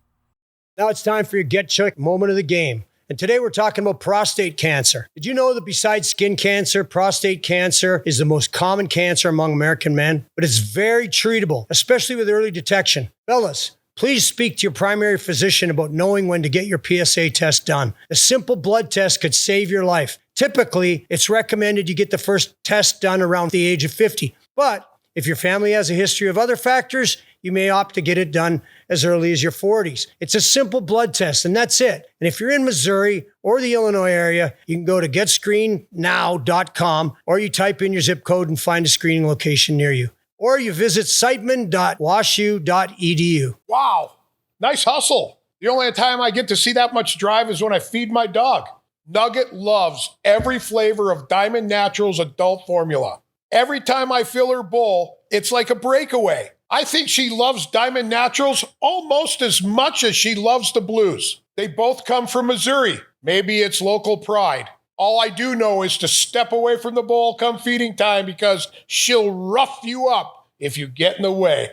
Now it's time for your Get Check moment of the game. And today we're talking about prostate cancer. Did you know that besides skin cancer, prostate cancer is the most common cancer among American men? But it's very treatable, especially with early detection. Fellas, please speak to your primary physician about knowing when to get your PSA test done. A simple blood test could save your life. Typically, it's recommended you get the first test done around the age of 50. But if your family has a history of other factors, you may opt to get it done as early as your 40s. It's a simple blood test, and that's it. And if you're in Missouri or the Illinois area, you can go to getscreenednow.com, or you type in your zip code and find a screening location near you. Or you visit siteman.washu.edu. Wow. Nice hustle. The only time I get to see that much drive is when I feed my dog. Nugget loves every flavor of Diamond Naturals adult formula. Every time I fill her bowl, it's like a breakaway. I think she loves Diamond Naturals almost as much as she loves the Blues. They both come from Missouri. Maybe it's local pride. All I do know is to step away from the bowl come feeding time, because she'll rough you up if you get in the way.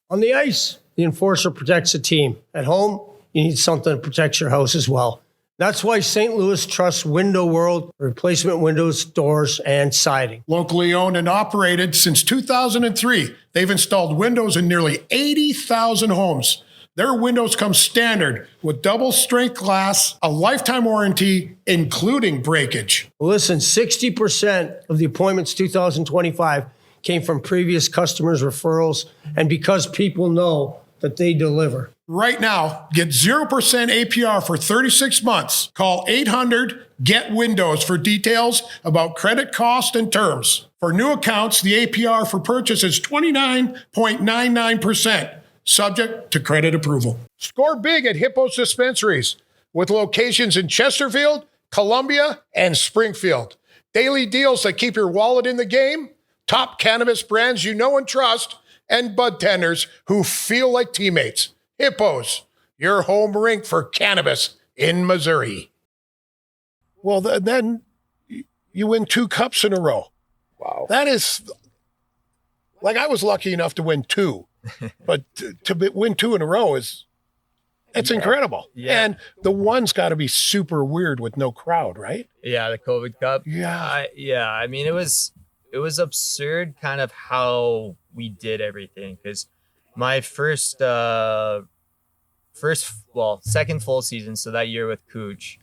On the ice, the enforcer protects the team. At home, you need something to protect your house as well. That's why St. Louis trusts Window World, replacement windows, doors, and siding. Locally owned and operated since 2003, they've installed windows in nearly 80,000 homes. Their windows come standard with double strength glass, a lifetime warranty, including breakage. Listen, 60% of the appointments 2025 came from previous customers' referrals, and because people know that they deliver. Right now, get 0% APR for 36 months. Call 800-GET-WINDOWS for details about credit cost and terms. For new accounts, the APR for purchase is 29.99%, subject to credit approval. Score big at Hippos Dispensaries, with locations in Chesterfield, Columbia, and Springfield. Daily deals that keep your wallet in the game, top cannabis brands you know and trust, and bud tenders who feel like teammates. Hippos, your home rink for cannabis in Missouri. Well, then you win 2 cups in a row. Wow. That is, like, I was lucky enough to win 2, but to win 2 in a row it's incredible. Yeah. And the one's got to be super weird with no crowd, right? Yeah, the COVID Cup. Yeah. I mean, it was absurd kind of how we did everything, because my second full season, so that year with Cooch,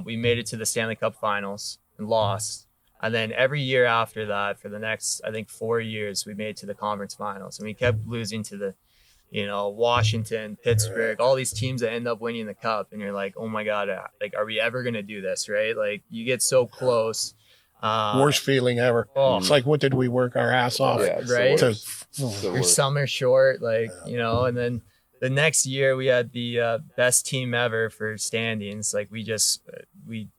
we made it to the Stanley Cup finals and lost. And then every year after that, for the next, I think, 4 years, we made it to the conference finals. And we kept losing to the, Washington, Pittsburgh, all these teams that end up winning the cup. And you're like, oh my God, like, are we ever going to do this, right? Like, you get so close. Worst feeling ever. Oh. It's like, what did we work our ass off? Yeah, it's right? the worst. Your summer short, like, and then the next year we had the best team ever for standings. Like, we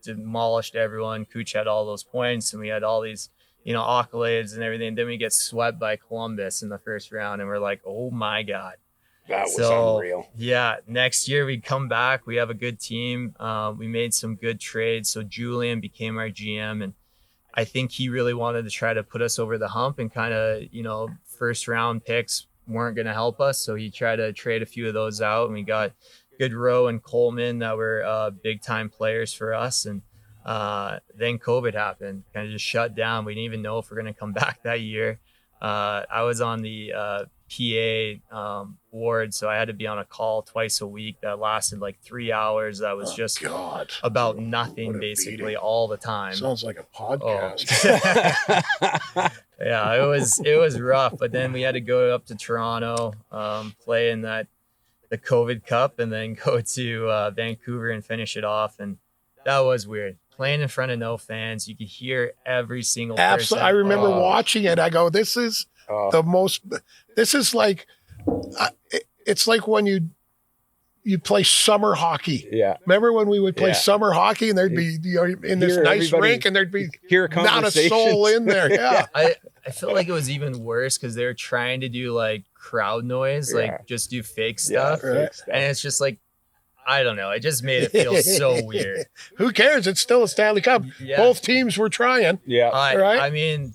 demolished everyone. Cooch had all those points, and we had all these, accolades and everything. Then we get swept by Columbus in the first round, and we're like, oh my God. That was unreal. Yeah, next year we come back. We have a good team. We made some good trades. So Julian became our GM, and I think he really wanted to try to put us over the hump, and kind of, first round picks weren't going to help us. So he tried to trade a few of those out, and we got Goodrow and Coleman that were big time players for us. And then COVID happened, kind of just shut down. We didn't even know if we're going to come back that year. I was on the PA board, so I had to be on a call twice a week that lasted like 3 hours. That was just about nothing, basically, all the time. Sounds like a podcast. Yeah, it was rough. But then we had to go up to Toronto, play in the COVID Cup, and then go to Vancouver and finish it off. And that was weird. Playing in front of no fans, you could hear every single person. Absolutely. I remember watching it. I go, this is the most. This is like, it's like when you play summer hockey. Yeah. Remember when we would play summer hockey, and there'd be in this nice rink, and there'd be not a soul in there. Yeah. I feel like it was even worse because they were trying to do like crowd noise, like just do fake stuff, and it's just like, I don't know. It just made it feel so weird. Who cares? It's still a Stanley Cup. Yeah. Both teams were trying. Yeah. Right. I mean,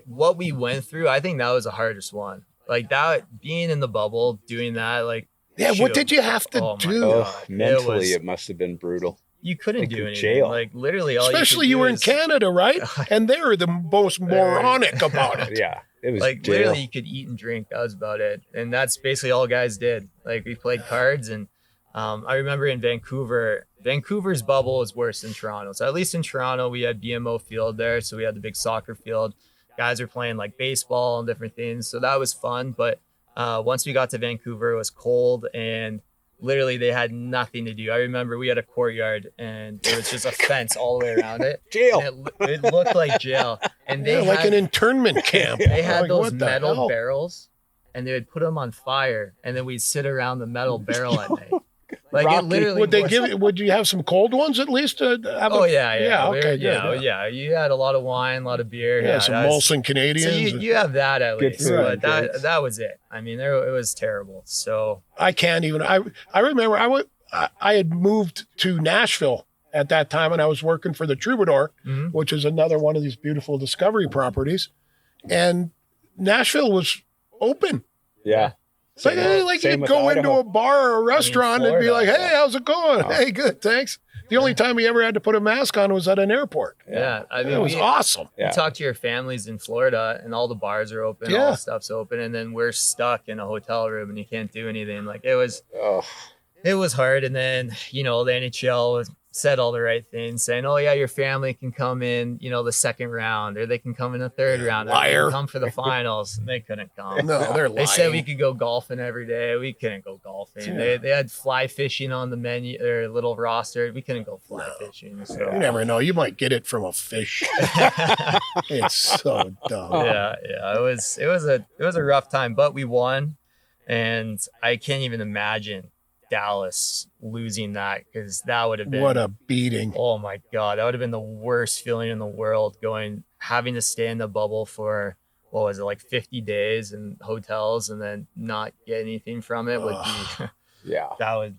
what we went through, I think that was the hardest one. Like that, being in the bubble, doing that, like Yeah, shoot what did 'em. you have to Oh my do? God. Oh, mentally, was- it must have been brutal. You couldn't Like do anything. jail. Like literally, all Especially you could do were in is- Canada, right? And they were the most moronic about it. Yeah, it was Like jail. literally, you could eat and drink. That was about it, and that's basically all guys did. Like we played cards, and I remember in Vancouver, Vancouver's bubble was worse than Toronto. So at least in Toronto, we had BMO field there, so we had the big soccer field. Guys are playing like baseball and different things, so that was fun. But once we got to Vancouver, it was cold and literally they had nothing to do. I remember we had a courtyard and there was just a fence all the way around it. Jail. And it looked like jail. And they Yeah, like had, an internment camp. they had Like, those what the metal hell? barrels and they would put them on fire and then we'd sit around the metal barrel at night. Like Rocky. it literally Would they was- give? Would you have some cold ones at least? To have Oh a, yeah. Okay, good. Yeah. You had a lot of wine, a lot of beer. Yeah, some that was- Molson Canadians. So you have that at Good least, food, but drinks. that was it. I mean, it was terrible. So I can't even. I remember I had moved to Nashville at that time, and I was working for the Troubadour, Mhm. which is another one of these beautiful Discovery properties, and Nashville was open. Yeah. Like, Same- like same you'd with go into Idaho. a bar or a restaurant and be like, Florida. "Hey, how's it going? Oh. Hey, good, thanks." The only time we ever had to put a mask on was at an airport. yeah, I mean, It was we awesome. Yeah. you talk to your families in Florida, and all the bars are open, all Yeah. the stuff's open, and then we're stuck in a hotel room, and you can't do anything. Like it was hard. And then the NHL said all the right things, saying, "Oh yeah, your family can come in, the second round, or they can come in the third round, or they Liar. can come for the finals." And they couldn't come. No, they're lying. They said we could go golfing every day. We couldn't go golfing. Yeah. They had fly fishing on the menu, their little roster. We couldn't go fly fishing. So You never know. You might get it from a fish. It's so dumb. yeah. It was a rough time, but we won, and I can't even imagine Dallas losing that because that would have been What a beating. oh my god, that would have been the worst feeling in the world. Having to stay in the bubble for what was it, like 50 days in hotels and then not get anything from it would be Yeah. that would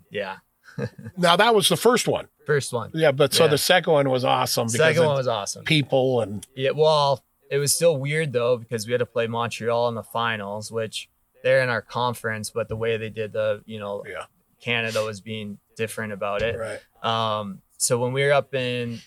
Now that was the first one. first one. Yeah, but so Yeah. the second one was awesome because Second one it's was awesome. people and Yeah, well, it was still weird though because we had to play Montreal in the finals, which they're in our conference, but the way they did yeah, Canada was being different about it. right. So when we were up in,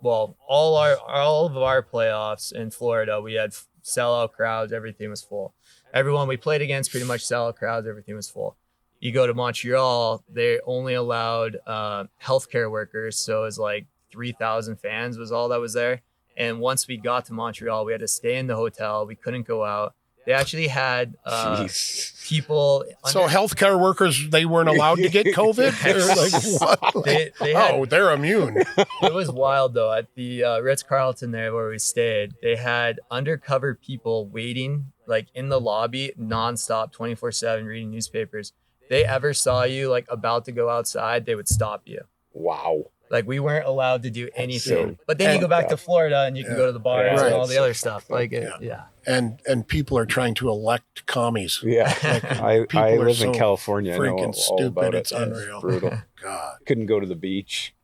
all of our playoffs in Florida, we had sellout crowds. Everything was full. Everyone we played against pretty much sellout crowds. Everything was full. You go to Montreal, they only allowed healthcare workers. So it was like 3,000 fans was all that was there. And once we got to Montreal, we had to stay in the hotel. We couldn't go out. They actually had Jeez. people. So healthcare workers, they weren't allowed to get COVID? They're like, what? They had, They're immune. it was wild though. At the Ritz-Carlton there where we stayed, they had undercover people waiting like in the lobby nonstop 24/7 reading newspapers. They ever saw you like about to go outside, they would stop you. Wow. Like we weren't allowed to do anything. So- But then you go back to Florida and you can go to the bars Right. and all the other stuff. Like yeah. And people are trying to elect commies. Yeah. I People are live so in California. I know freaking all stupid. about It's it. unreal. Brutal. God. Couldn't go to the beach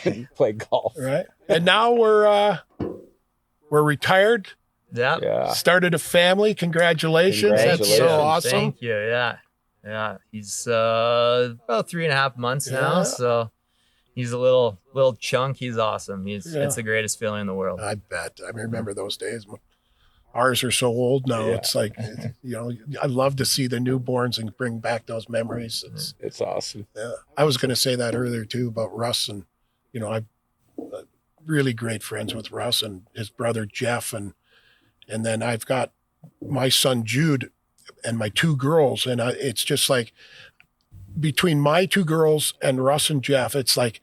and play golf. Right. And now we're retired. Yeah. Yeah. Started a family. Congratulations. That's so Congratulations. awesome. Thank you. Yeah. He's about 3.5 months now. Yeah. So he's a little chunk. He's awesome. Yeah. It's the greatest feeling in the world. I bet. I remember those days. Ours are so old now. Yeah. It's like, I love to see the newborns and bring back those memories. It's awesome. Yeah. I was going to say that earlier too about Russ, and I'm really great friends with Russ and his brother Jeff, and then I've got my son Jude and my two girls, and it's just like between my two girls and Russ and Jeff, it's like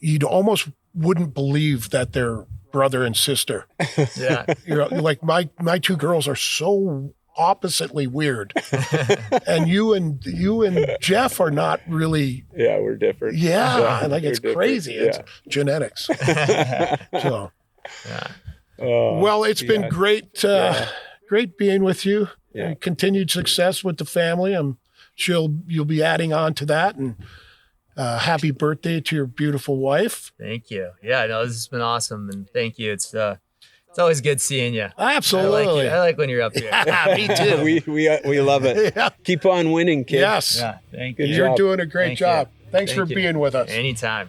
you'd almost wouldn't believe that they're brother and sister. Yeah. Like my two girls are so oppositely weird, and you and Jeff are not really. Yeah, we're different. Yeah, like we're it's different. crazy. It's Yeah. genetics. So, Yeah. well, it's been yeah. great, great being with you. Yeah. And continued success with the family. I'm sure you'll be adding on to that. And happy birthday to your beautiful wife. Thank you. Yeah, no, this has been awesome, and thank you. It's It's always good seeing you. Absolutely. I like when you're up here. Yeah, me too. we love it. Yeah. Keep on winning, kid. Yes. Yeah, thank you. You're job. doing a great Thank job. you. Thanks Thank for you. being with us. Anytime.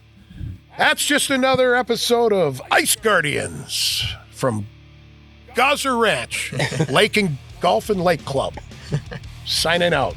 That's just another episode of Ice Guardians from Gozzer Ranch, Golf and Lake Club. Signing out.